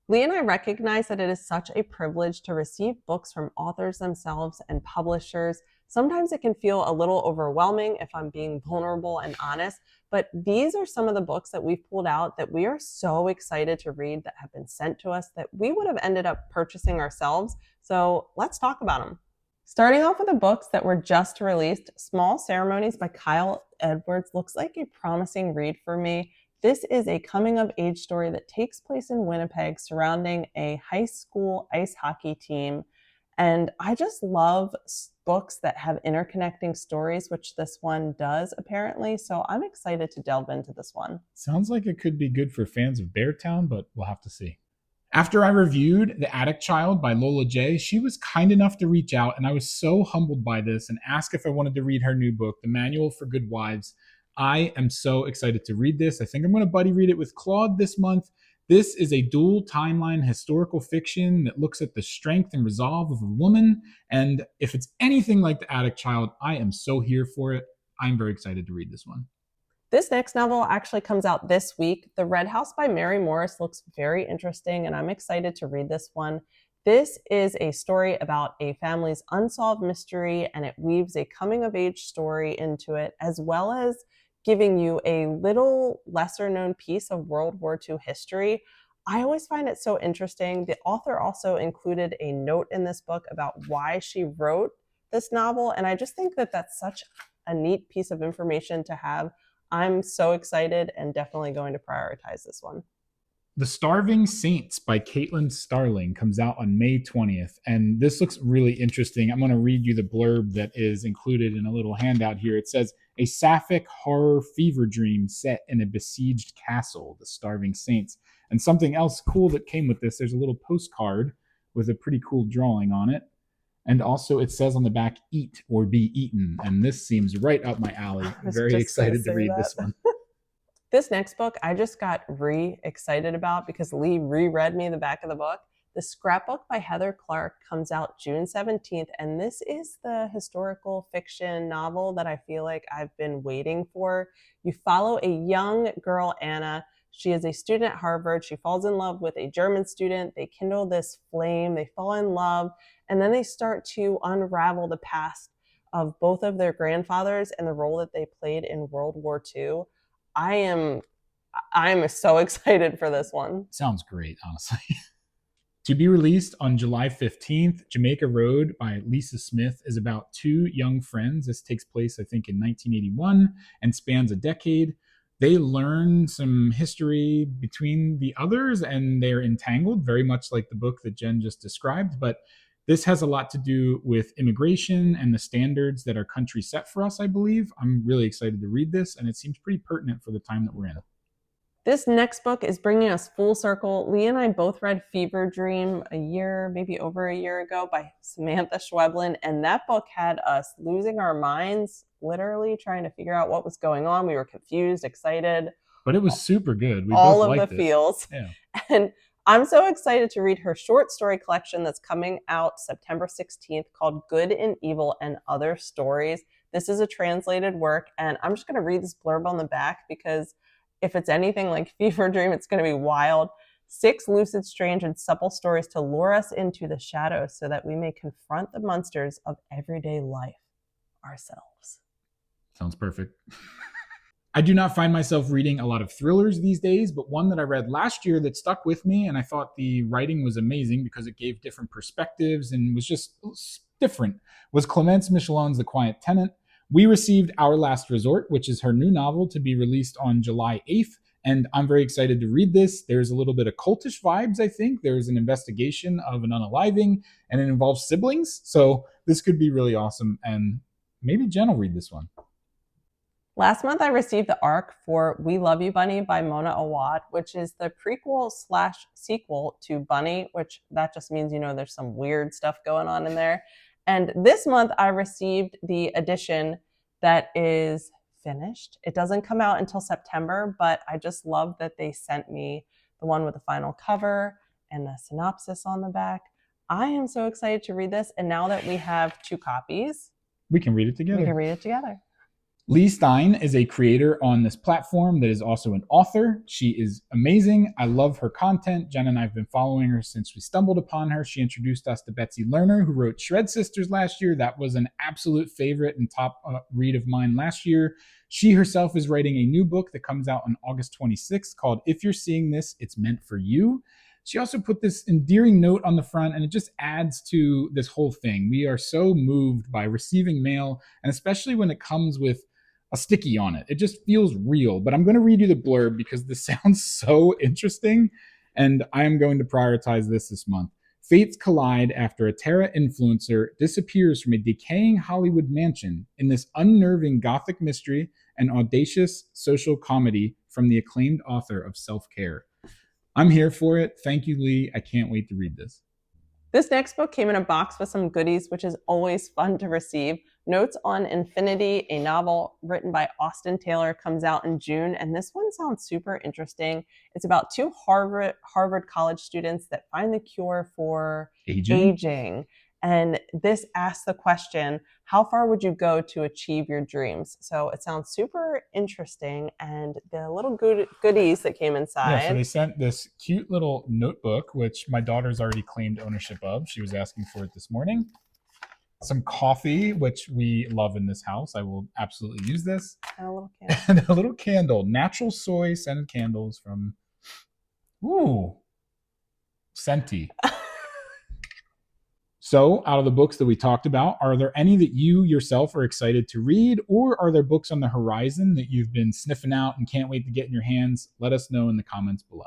Lee and I recognize that it is such a privilege to receive books from authors themselves and publishers. Sometimes it can feel a little overwhelming if I'm being vulnerable and honest, but these are some of the books that we've pulled out that we are so excited to read that have been sent to us that we would have ended up purchasing ourselves. So let's talk about them. Starting off with the books that were just released, Small Ceremonies by Kyle Edwards looks like a promising read for me. This is a coming of age story that takes place in Winnipeg surrounding a high school ice hockey team. And I just love books that have interconnecting stories, which this one does apparently. So I'm excited to delve into this one. Sounds like it could be good for fans of Beartown, but we'll have to see. After I reviewed The Attic Child by Lola J, she was kind enough to reach out, and I was so humbled by this and asked if I wanted to read her new book, The Manual for Good Wives. I am so excited to read this. I think I'm going to buddy read it with Claude this month. This is a dual timeline historical fiction that looks at the strength and resolve of a woman. And if it's anything like The Attic Child, I am so here for it. I'm very excited to read this one. This next novel actually comes out this week. The Red House by Mary Morris looks very interesting, and I'm excited to read this one. This is a story about a family's unsolved mystery, and it weaves a coming of age story into it, as well as giving you a little lesser known piece of World War II history. I always find it so interesting. The author also included a note in this book about why she wrote this novel, and I just think that that's such a neat piece of information to have. I'm so excited and definitely going to prioritize this one. The Starving Saints by Caitlin Starling comes out on May 20th, and this looks really interesting. I'm going to read you the blurb that is included in a little handout here. It says, a sapphic horror fever dream set in a besieged castle, the Starving Saints. And something else cool that came with this, there's a little postcard with a pretty cool drawing on it. And also it says on the back, eat or be eaten. And this seems right up my alley. Very excited to read this one. This next book I just got excited about because Lee reread me the back of the book. The Scrapbook by Heather Clark comes out June 17th, and this is the historical fiction novel that I feel like I've been waiting for. You follow a young girl, Anna. She is a student at Harvard. She falls in love with a German student. They kindle this flame. They fall in love, and then they start to unravel the past of both of their grandfathers and the role that they played in World War II. I'm so excited for this one. Sounds great, honestly. To be released on July 15th, Jamaica Road by Lisa Smith is about two young friends. This takes place, I think, in 1981 and spans a decade. They learn some history between the others and they're entangled, very much like the book that Jen just described. But this has a lot to do with immigration and the standards that our country set for us, I believe. I'm really excited to read this, and it seems pretty pertinent for the time that we're in. This next book is bringing us full circle. Lee and I both read Fever Dream a year, maybe over a year ago, by Samantha Schweblin, and that book had us losing our minds, literally trying to figure out what was going on. We were confused, excited. But it was super good. We all of the feels. Yeah. And I'm so excited to read her short story collection that's coming out September 16th called Good and Evil and Other Stories. This is a translated work, and I'm just going to read this blurb on the back because if it's anything like Fever Dream, it's going to be wild. 6 lucid, strange, and supple stories to lure us into the shadows so that we may confront the monsters of everyday life ourselves. Sounds perfect. I do not find myself reading a lot of thrillers these days, but one that I read last year that stuck with me, and I thought the writing was amazing because it gave different perspectives and was just different, was Clemence Michelon's The Quiet Tenant. We received Our Last Resort, which is her new novel to be released on July 8th, and I'm very excited to read this. There's a little bit of cultish vibes, I think. There's an investigation of an unaliving, and it involves siblings, so this could be really awesome, and maybe Jen will read this one. Last month, I received the ARC for We Love You, Bunny by Mona Awad, which is the prequel/sequel to Bunny, which that just means, there's some weird stuff going on in there. And this month, I received the edition that is finished. It doesn't come out until September, but I just love that they sent me the one with the final cover and the synopsis on the back. I am so excited to read this. And now that we have 2 copies, we can read it together. Lee Stein is a creator on this platform that is also an author. She is amazing. I love her content. Jen and I have been following her since we stumbled upon her. She introduced us to Betsy Lerner, who wrote Shred Sisters last year. That was an absolute favorite and top read of mine last year. She herself is writing a new book that comes out on August 26th called If You're Seeing This, It's Meant for You. She also put this endearing note on the front, and it just adds to this whole thing. We are so moved by receiving mail, and especially when it comes with a sticky on it. It just feels real. But I'm going to read you the blurb because this sounds so interesting, and I am going to prioritize this month. Fates collide after a Terra influencer disappears from a decaying Hollywood mansion in this unnerving gothic mystery and audacious social comedy from the acclaimed author of Self-Care. I'm here for it. Thank you, Lee. I can't wait to read this. This next book came in a box with some goodies, which is always fun to receive. Notes on Infinity, a novel written by Austin Taylor, comes out in June, and this one sounds super interesting. It's about two Harvard college students that find the cure for aging. And this asks the question, how far would you go to achieve your dreams? So it sounds super interesting, and the little goodies that came inside. Yeah, so they sent this cute little notebook, which my daughter's already claimed ownership of. She was asking for it this morning. Some coffee, which we love in this house. I will absolutely use this. And a little candle. And a little candle. Natural soy scented candles from, Senti. So, out of the books that we talked about, are there any that you yourself are excited to read, or are there books on the horizon that you've been sniffing out and can't wait to get in your hands? Let us know in the comments below.